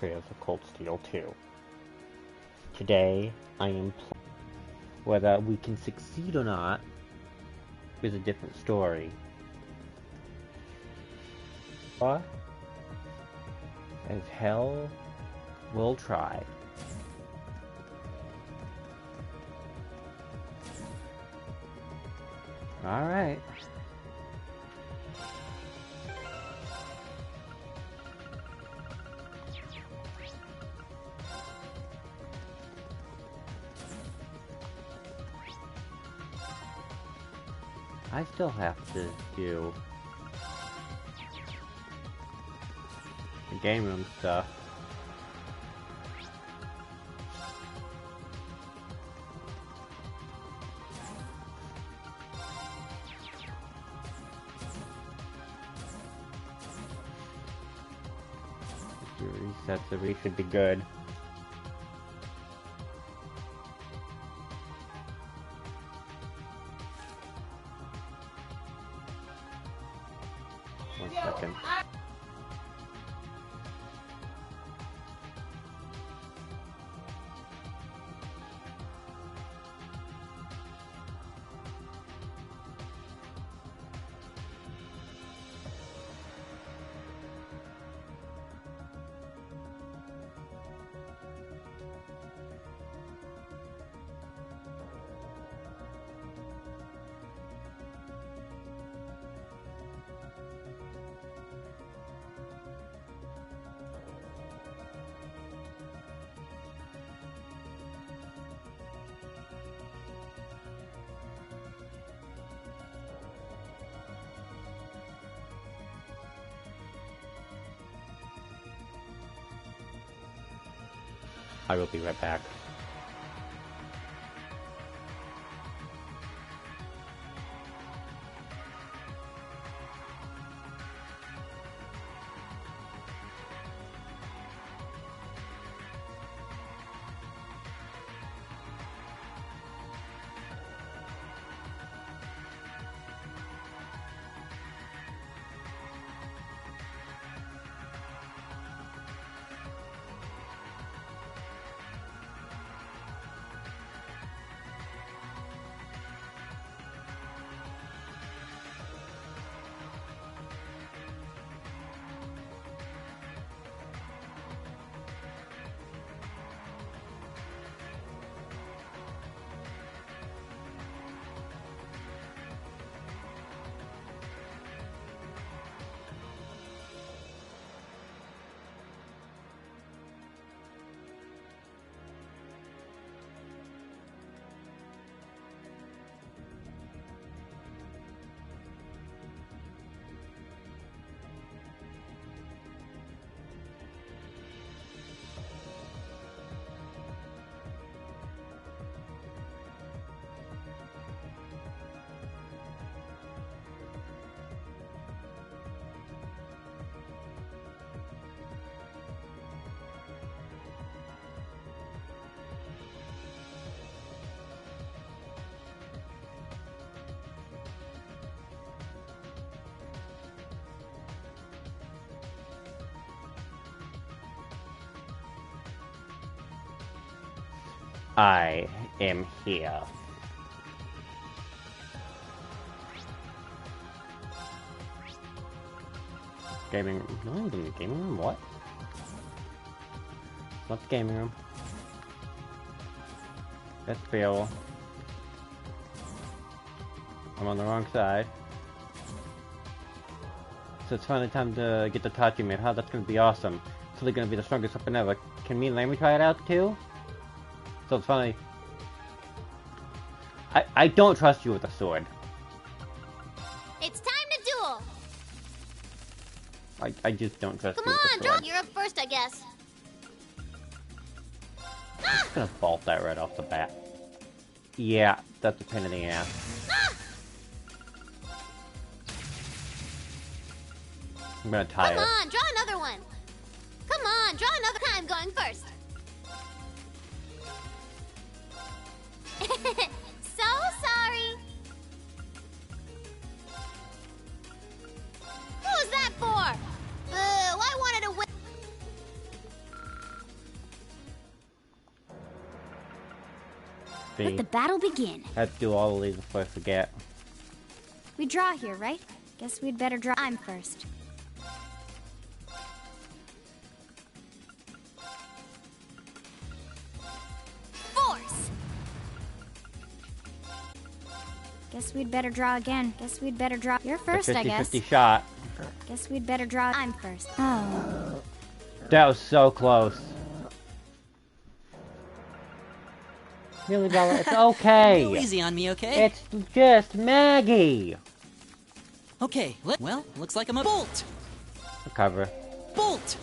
creators of Cold Steel 2. Today, I am playing. Whether we can succeed or not is a different story. As hell, we'll try. Alright. I still have to do the game room stuff. Reset, so we should be good. One second. I will be right back. I am here. Gaming room? No, in the gaming room? What? Not the gaming room. That's Bill. I'm on the wrong side. So it's finally time to get the Tachi made. Huh, that's gonna be awesome. It's really gonna be the strongest weapon ever. Can me and Lammy try it out too? So it's funny. I don't trust you with a sword. It's time to duel! I just don't trust you Come with a on, sword. draw! You're up first, I guess. I'm just gonna vault that right off the bat. Yeah, that's a pain in the ass. I'm gonna tie it. Come on, draw another one! Come on, draw another time going first! So sorry! What was that for? I wanted to win. be. Let the battle begin. I have to do all of these before I forget. We draw here, right? Guess we'd better draw. I'm first. Force! Guess we'd better draw again. Guess we'd better draw. You're first, I guess. 50-50 shot. Guess we'd better draw. I'm first. Oh. That was so close. Really, Bella? It's okay. Go easy on me, okay? It's just Maggie. Okay, well, looks like I'm a bolt. Recover. Bolt!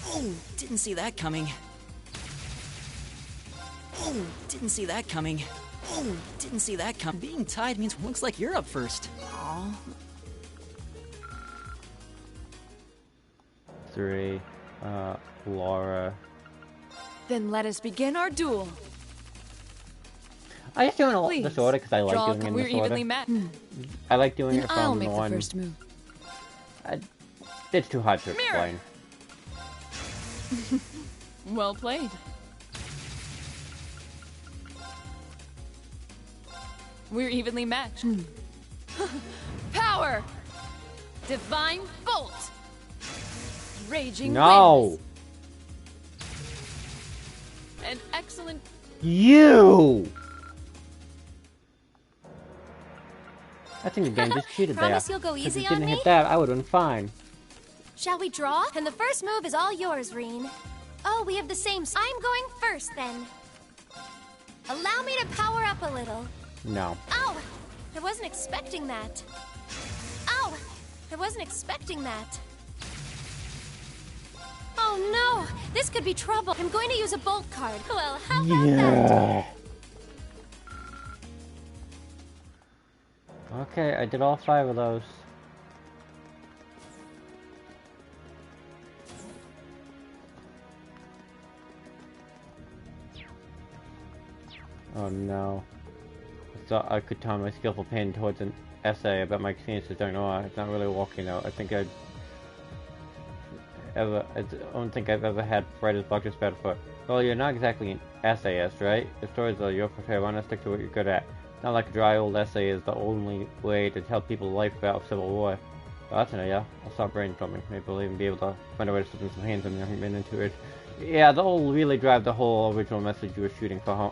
Oh, didn't see that coming. Oh, didn't see that coming. Oh, didn't see that coming. Being tied means looks like you're up first. Aw. 3, Laura. Then let us begin our duel. I just doing Please, this order because I like draw. doing it in We're this order. evenly matched. I like doing Then it I'll from make the the one. first move. It's too hard to Mirror. explain. Well played. We're evenly matched. Power! Divine Bolt! Raging No! winds. An excellent... You! I think the game just cheated there. Promise you'll go 'Cause easy if it on didn't me? hit that, I would have been fine. Shall we draw? And the first move is all yours, Reen. Oh, we have the same... I'm going first, then. Allow me to power up a little. No. Ow! I wasn't expecting that. Ow! I wasn't expecting that. Oh no! This could be trouble. I'm going to use a bolt card. Well, how about that? Yeah. Okay, I did all 5 of those. Oh no. I thought I could turn my skillful pen towards an essay about my experiences during war. It's not really working out. I don't think I've ever had writer's block this bad before. Well, you're not exactly an essayist, right? The stories are your preferred. Want to stick to what you're good at. Not like a dry old essay is the only way to tell people life about Civil War. Well, that's an idea. I'll stop brainstorming. Maybe I'll even be able to find a way to slip in some hands and I haven't been into it. Yeah, that'll really drive the whole original message you were shooting for home.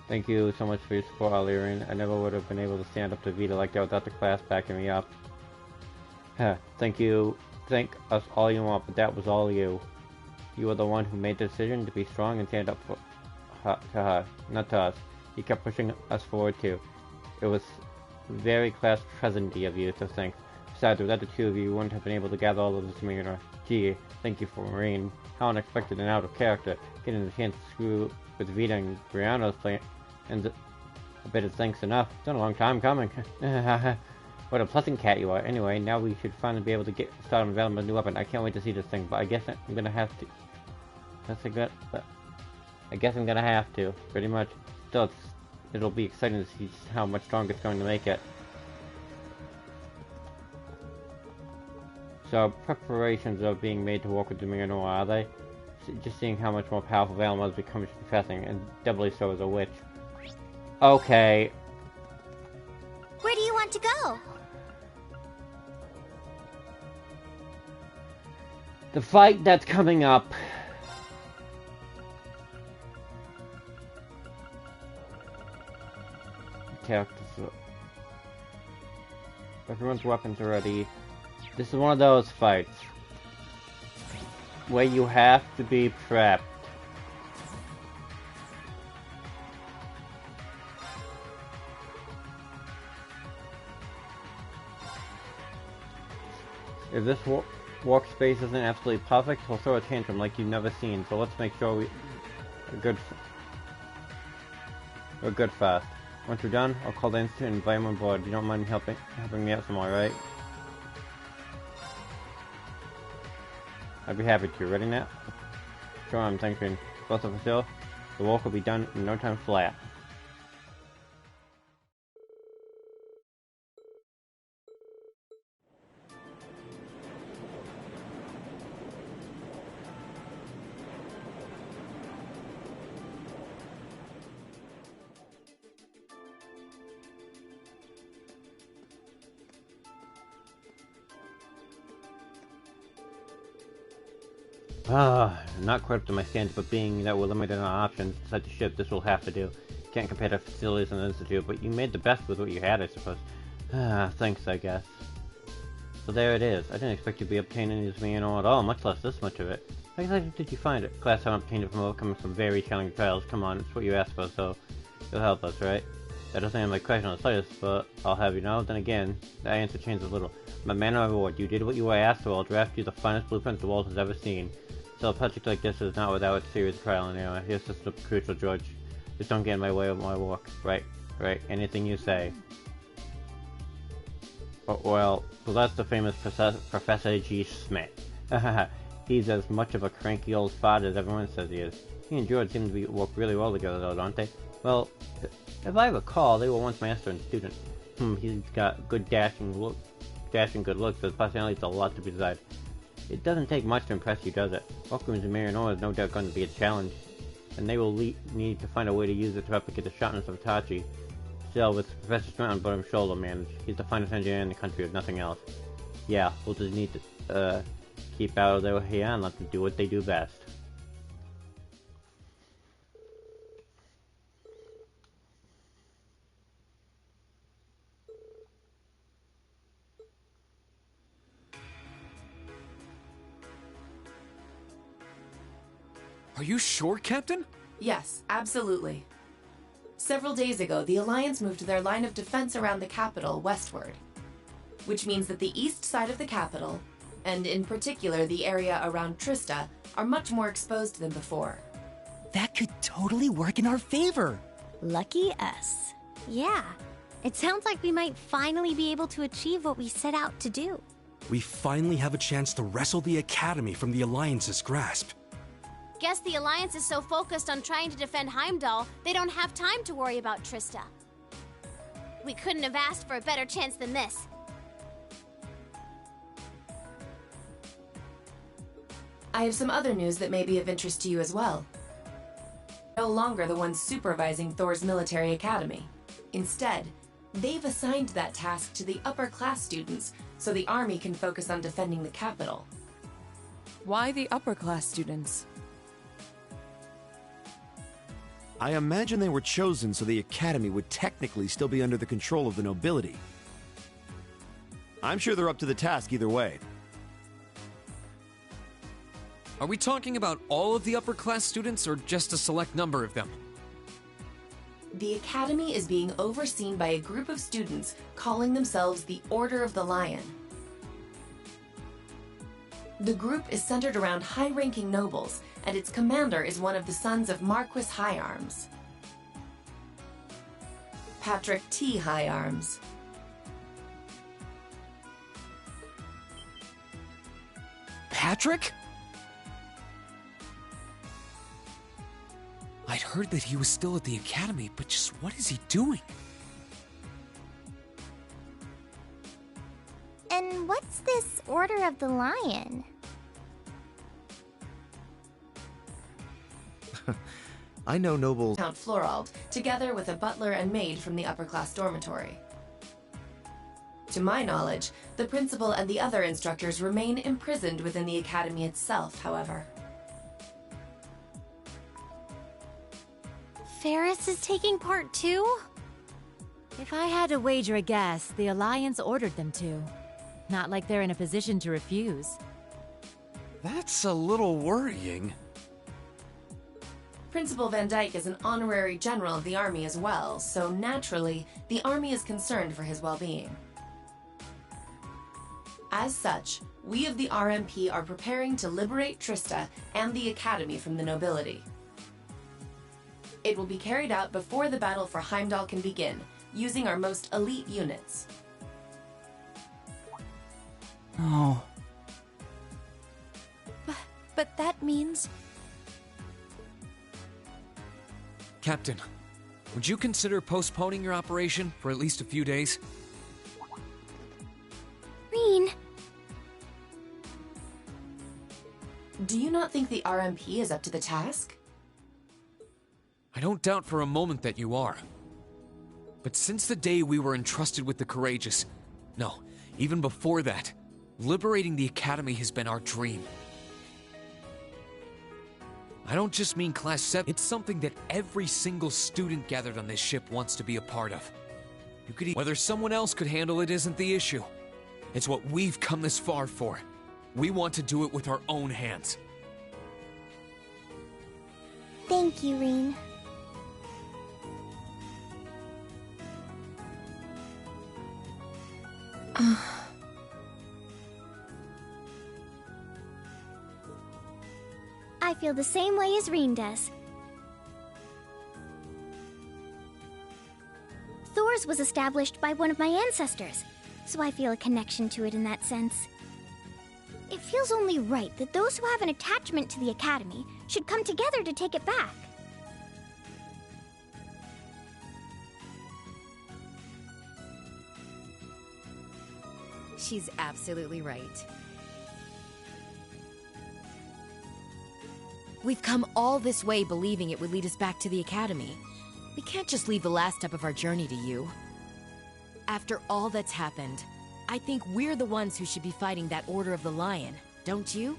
Thank you so much for your support, Alirin. I never would have been able to stand up to Vita like that without the class backing me up. Thank you. Thank us all you want, but that was all you. You were the one who made the decision to be strong and stand up for to her, not to us. You kept pushing us forward too. It was very class-presenty of you to think. Besides, without the two of you, you wouldn't have been able to gather all of this demeanor. Gee, thank you for Marine. How unexpected and out of character. Getting the chance to screw with Vita and Brianna's plan, and a bit of thanks enough. It's been a long time coming. What a pleasant cat you are. Anyway, now we should finally be able to get started on developing a new weapon. I can't wait to see this thing, but I guess I'm gonna have to. I guess I'm gonna have to, pretty much. Still, it'll be exciting to see how much stronger it's going to make it. So, preparations are being made to work with Domingo, are they? Just seeing how much more powerful Valma has become is confessing, and doubly so as a witch. Okay. Where do you want to go? The fight that's coming up. Characters. Everyone's weapons are ready. This is one of those fights where you have to be prepped. If this workspace isn't absolutely perfect, we'll throw a tantrum like you've never seen. So let's make sure we're good fast. Once we're done, I'll call the institute and invite him on board. You don't mind helping me out some more, right? I'd be happy to. Ready now? sure I'm thinking. Both of us ill, the walk will be done in no time flat. Not quite up to my standards, but being that we're limited on options to such a ship, this will have to do. Can't compare to facilities in the Institute, but you made the best with what you had, I suppose. Thanks, I guess. So there it is. I didn't expect you to be obtaining this manual at all, much less this much of it. How exactly did you find it? Class haven't obtained it from overcoming some very challenging trials. Come on, it's what you asked for, so you'll help us, right? That doesn't answer my question on the slightest, but I'll have you know. Then again, that answer changes a little. My man of reward, you did what you were asked, so I'll draft you the finest blueprint the world has ever seen. So a project like this is not without its serious trial and error. Here's just the crucial, George. Just don't get in my way of my work. Right, anything you say. Oh, well, that's the famous Professor G. Smith. He's as much of a cranky old fart as everyone says he is. He and George seem to work really well together, though, don't they? Well, if I recall, they were once master and student. He's got good dashing good looks, but his personality has a lot to be desired. It doesn't take much to impress you, does it? Workrooms in Marinoa is no doubt going to be a challenge, and they will need to find a way to use it to replicate the sharpness of Itachi. Still, with Professor Smith on bottom shoulder managed, he's the finest engineer in the country, if nothing else. Yeah, we'll just need to, keep out of their hair and let them do what they do best. Are you sure, Captain? Yes, absolutely. Several days ago, the Alliance moved their line of defense around the capital westward, which means that the east side of the capital, and in particular the area around Trista, are much more exposed than before. That could totally work in our favor. Lucky us. Yeah. It sounds like we might finally be able to achieve what we set out to do. We finally have a chance to wrestle the Academy from the Alliance's grasp. Guess the Alliance is so focused on trying to defend Heimdall, they don't have time to worry about Trista. We couldn't have asked for a better chance than this. I have some other news that may be of interest to you as well. No longer the ones supervising Thor's military academy. Instead, they've assigned that task to the upper class students so the army can focus on defending the capital. Why the upper class students? I imagine they were chosen so the Academy would technically still be under the control of the nobility. I'm sure they're up to the task either way. Are we talking about all of the upper class students or just a select number of them? The Academy is being overseen by a group of students calling themselves the Order of the Lion. The group is centered around high-ranking nobles, and its commander is one of the sons of Marquis Higharms, Patrick T. Higharms. Patrick? I'd heard that he was still at the Academy, but just what is he doing? And what's this Order of the Lion? I know nobles. Count Florald, together with a butler and maid from the upper-class dormitory. To my knowledge, the principal and the other instructors remain imprisoned within the academy itself, however. Ferris is taking part too? If I had to wager a guess, the Alliance ordered them to. Not like they're in a position to refuse. That's a little worrying. Principal Van Dyke is an honorary general of the army as well, so naturally, the army is concerned for his well-being. As such, we of the RMP are preparing to liberate Trista and the Academy from the nobility. It will be carried out before the battle for Heimdall can begin, using our most elite units. Oh. But that means... Captain, would you consider postponing your operation for at least a few days? Reen, Do you not think the RMP is up to the task? I don't doubt for a moment that you are. But since the day we were entrusted with the Courageous, no, even before that, liberating the Academy has been our dream. I don't just mean Class 7, it's something that every single student gathered on this ship wants to be a part of. You could whether someone else could handle it isn't the issue. It's what we've come this far for. We want to do it with our own hands. thank you, Reen. I feel the same way as Reen does. Thor's was established by one of my ancestors, so I feel a connection to it in that sense. It feels only right that those who have an attachment to the Academy should come together to take it back. She's absolutely right. We've come all this way believing it would lead us back to the Academy. We can't just leave the last step of our journey to you. After all that's happened, I think we're the ones who should be fighting that Order of the Lion, don't you?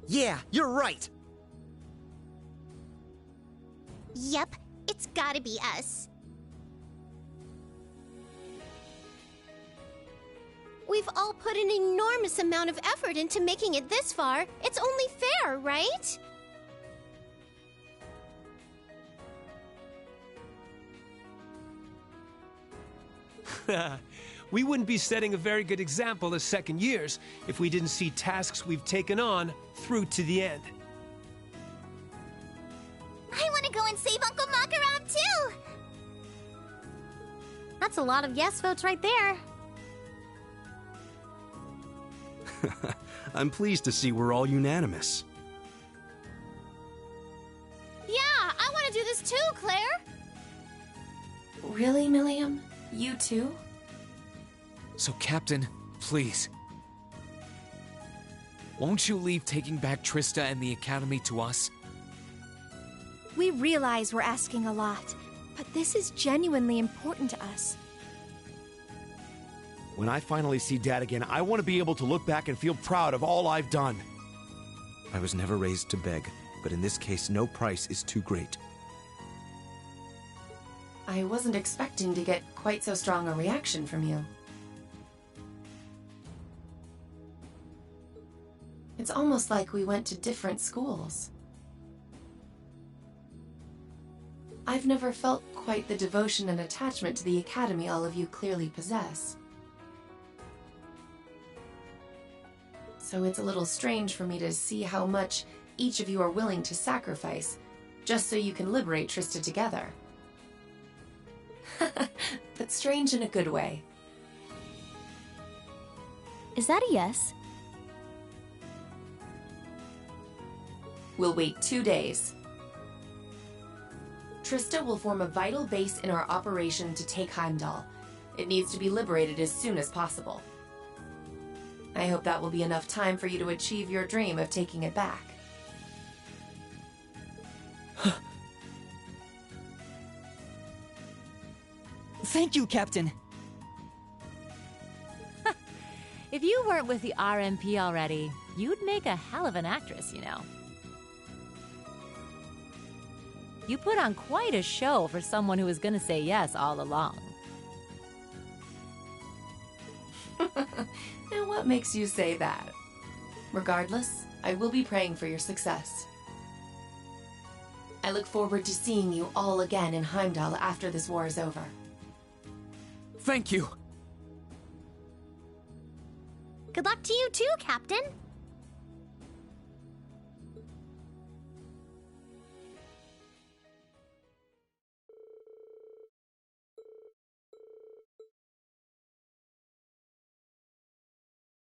Yeah, you're right! Yep, it's gotta be us. We've all put an enormous amount of effort into making it this far. It's only fair, right? We wouldn't be setting a very good example as second years if we didn't see tasks we've taken on through to the end. I want to go and save Uncle Makarov too! That's a lot of yes votes right there. I'm pleased to see we're all unanimous. Yeah, I want to do this too, Claire! Really, Milliam? You too? So, Captain, please. Won't you leave taking back Trista and the Academy to us? We realize we're asking a lot, but this is genuinely important to us. When I finally see Dad again, I want to be able to look back and feel proud of all I've done. I was never raised to beg, but in this case, no price is too great. I wasn't expecting to get quite so strong a reaction from you. It's almost like we went to different schools. I've never felt quite the devotion and attachment to the Academy all of you clearly possess. So it's a little strange for me to see how much each of you are willing to sacrifice, just so you can liberate Trista together. But strange in a good way. Is that a yes? We'll wait 2 days. Trista will form a vital base in our operation to take Heimdall. It needs to be liberated as soon as possible. I hope that will be enough time for you to achieve your dream of taking it back. Thank you, Captain. If you weren't with the RMP already, you'd make a hell of an actress, you know. You put on quite a show for someone who was gonna say yes all along. Now what makes you say that? Regardless, I will be praying for your success. I look forward to seeing you all again in Heimdall after this war is over. Thank you! Good luck to you too, Captain.